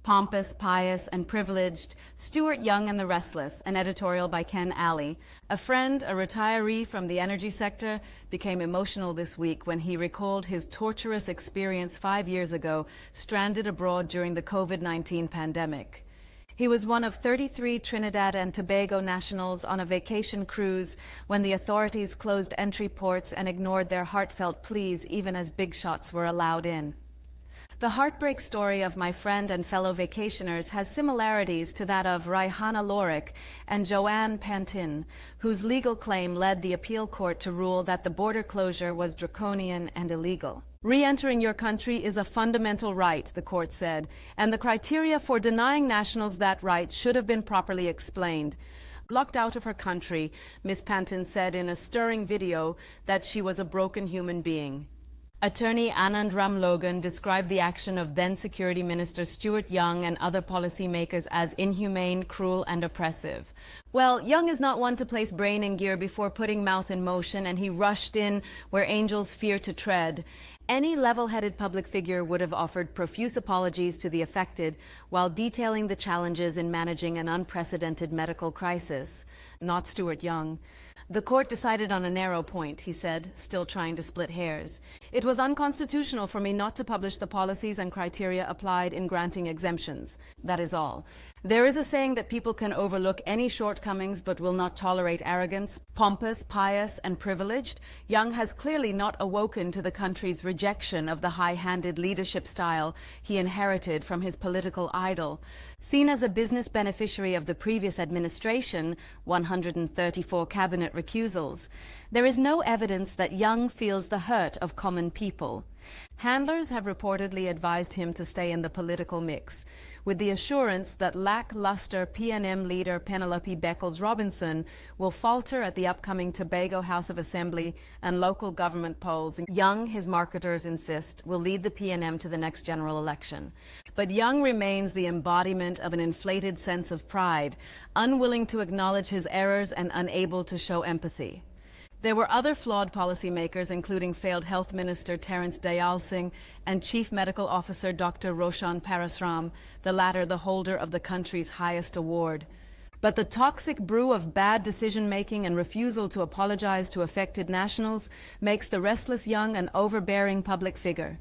Pompous, Pious, and Privileged, Stuart Young and the Restless, an editorial by Ken Alley. A friend, a retiree from the energy sector, became emotional this week when he recalled his torturous experience 5 years ago, stranded abroad during the COVID-19 pandemic. He was one of 33 Trinidad and Tobago nationals on a vacation cruise when the authorities closed entry ports and ignored their heartfelt pleas even as big shots were allowed in. The heartbreak story of my friend and fellow vacationers has similarities to that of Raihana Lorik and Joanne Pantin, whose legal claim led the appeal court to rule that the border closure was draconian and illegal. Re-entering your country is a fundamental right, the court said, and the criteria for denying nationals that right should have been properly explained. Locked out of her country, Ms. Pantin said in a stirring video that she was a broken human being. Attorney Anand Ramlogan described the action of then-Security Minister Stuart Young and other policymakers as inhumane, cruel, and oppressive. Well, Young is not one to place brain in gear before putting mouth in motion, and he rushed in where angels fear to tread. Any level-headed public figure would have offered profuse apologies to the affected while detailing the challenges in managing an unprecedented medical crisis. Not Stuart Young. The court decided on a narrow point, he said, still trying to split hairs. It was unconstitutional for me not to publish the policies and criteria applied in granting exemptions. That is all. There is a saying that people can overlook any shortcomings but will not tolerate arrogance. Pompous, pious, and privileged, Young has clearly not awoken to the country's rejection of the high-handed leadership style he inherited from his political idol. Seen as a business beneficiary of the previous administration, 134 cabinet recusals, there is no evidence that Young feels the hurt of common people. Handlers have reportedly advised him to stay in the political mix, with the assurance that lackluster PNM leader Penelope Beckles-Robinson will falter at the upcoming Tobago House of Assembly and local government polls. Young, his marketers insist, will lead the PNM to the next general election. But Young remains the embodiment of an inflated sense of pride, unwilling to acknowledge his errors and unable to show empathy. There were other flawed policymakers, including failed Health Minister Terence Dayal Singh and Chief Medical Officer Dr. Roshan Parasram, the latter the holder of the country's highest award. But the toxic brew of bad decision-making and refusal to apologize to affected nationals makes the restless Young an overbearing public figure.